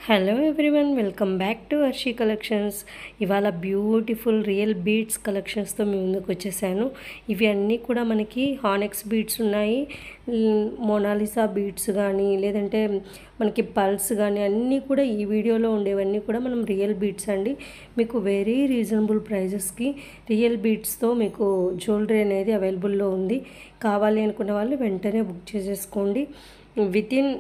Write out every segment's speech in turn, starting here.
Hello everyone, welcome back to Varshi collections. ఇవాళ beautiful real beads కలెక్షన్స్తో మీ ముందుకు వచ్చేసాను. ఇవి అన్నీ కూడా మనకి హానెక్స్ బీడ్స్ ఉన్నాయి, మోనాలిసా బీడ్స్ కానీ లేదంటే మనకి పల్స్ కానీ అన్నీ కూడా ఈ వీడియోలో ఉండేవన్నీ కూడా మనం రియల్ బీడ్స్ అండి. మీకు వెరీ రీజనబుల్ ప్రైజెస్కి రియల్ బీడ్స్తో మీకు జ్యువెలరీ అనేది అవైలబుల్లో ఉంది. కావాలి అనుకున్న వాళ్ళు వెంటనే బుక్ చేసేసుకోండి. వితిన్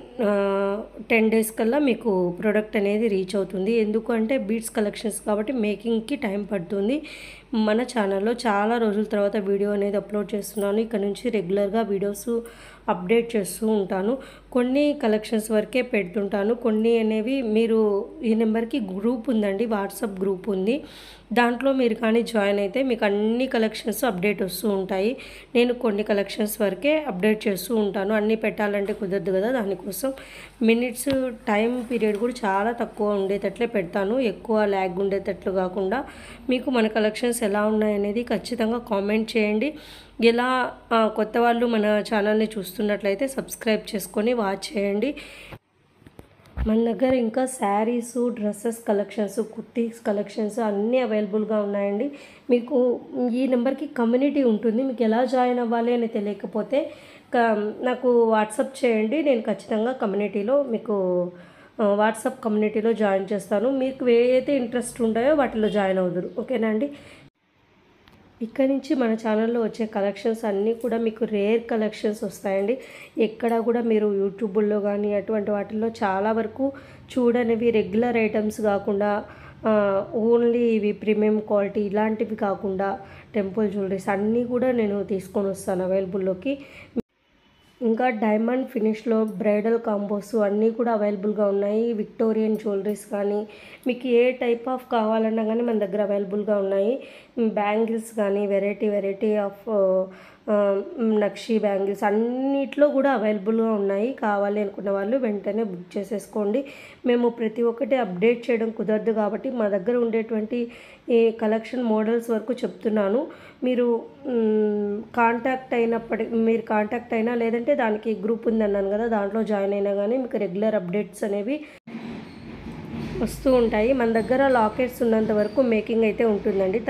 10 days కల్లా మీకు ప్రోడక్ట్ అనేది రీచ్ అవుతుంది. ఎందుకంటే బీడ్స్ కలెక్షన్స్ కాబట్టి మేకింగ్కి టైం పడుతుంది. మన ఛానల్లో చాలా రోజుల తర్వాత వీడియో అనేది అప్లోడ్ చేస్తున్నాను. ఇక్కడ నుంచి రెగ్యులర్గా వీడియోస్ అప్డేట్ చేస్తూ ఉంటాను. కొన్ని కలెక్షన్స్ వరకే పెడుతుంటాను, కొన్ని అనేవి మీరు ఈ నెంబర్కి గ్రూప్ ఉందండి, వాట్సాప్ గ్రూప్ ఉంది. దాంట్లో మీరు కానీ జాయిన్ అయితే మీకు అన్ని కలెక్షన్స్ అప్డేట్ వస్తూ ఉంటాయి. నేను కొన్ని కలెక్షన్స్ వరకే అప్డేట్ చేస్తూ ఉంటాను, అన్నీ పెట్టాలంటే కుదరదు కదా. దానికోసం మినిట్స్ టైం పీరియడ్ కూడా చాలా తక్కువ ఉండేటట్లే పెడతాను, ఎక్కువ ల్యాగ్ ఉండేటట్లు కాకుండా. మీకు మన కలెక్షన్స్ ఎలా ఉన్నాయనేది ఖచ్చితంగా కామెంట్ చేయండి. ఇలా కొత్త వాళ్ళు మన ఛానల్ని చూస్తున్నట్లయితే సబ్స్క్రైబ్ చేసుకొని వాచ్ చేయండి. మన దగ్గర ఇంకా saris, dresses collections, kurtis collections అన్నీ అవైలబుల్గా ఉన్నాయండి. మీకు ఈ నెంబర్కి కమ్యూనిటీ ఉంటుంది. మీకు ఎలా జాయిన్ అవ్వాలి అని తెలియకపోతే నాకు వాట్సాప్ చేయండి. నేను ఖచ్చితంగా కమ్యూనిటీలో మీకు వాట్సాప్ కమ్యూనిటీలో జాయిన్ చేస్తాను. మీకు ఏవైతే ఇంట్రెస్ట్ ఉంటాయో వాటిలో జాయిన్ అవుదురు, ఓకేనా అండి. ఇక్కడ నుంచి మన ఛానల్లో వచ్చే కలెక్షన్స్ అన్నీ కూడా మీకు రేర్ కలెక్షన్స్ వస్తాయండి. ఎక్కడ కూడా మీరు యూట్యూబ్లో కానీ అటువంటి వాటిల్లో చాలా వరకు చూడనివి, రెగ్యులర్ ఐటమ్స్ కాకుండా ఓన్లీ ఇవి ప్రీమియం క్వాలిటీ ఇలాంటివి కాకుండా టెంపుల్ జ్యువెలరీస్ అన్నీ కూడా నేను తీసుకొని వస్తాను అవైలబుల్లోకి. ఇంకా డైమండ్ ఫినిష్లో బ్రైడల్ కాంబోస్ అన్నీ కూడా అవైలబుల్గా ఉన్నాయి. విక్టోరియన్ జ్యువెలరీస్ కానీ మీకు ఏ టైప్ ఆఫ్ కావాలన్నా కానీ మన దగ్గర అవైలబుల్గా ఉన్నాయి. బ్యాంగిల్స్ కానీ వెరైటీ ఆఫ్ నక్షి బ్యాంగిల్స్ అన్నిట్లో కూడా అవైలబుల్గా ఉన్నాయి. కావాలి అనుకున్న వాళ్ళు వెంటనే బుక్ చేసేసుకోండి. మేము ప్రతి ఒక్కటి అప్డేట్ చేయడం కుదరదు కాబట్టి మా దగ్గర ఉండేటువంటి ఈ కలెక్షన్ మోడల్స్ వరకు చెప్తున్నాను. మీరు కాంటాక్ట్ అయినా లేదంటే దానికి గ్రూప్ ఉందన్నాను కదా, దాంట్లో జాయిన్ అయినా కానీ మీకు రెగ్యులర్ అప్డేట్స్ అనేవి వస్తూ ఉంటాయి. మన దగ్గర లాకెట్స్ ఉన్నంత వరకు మేకింగ్ అయితే ఉంటుందండి.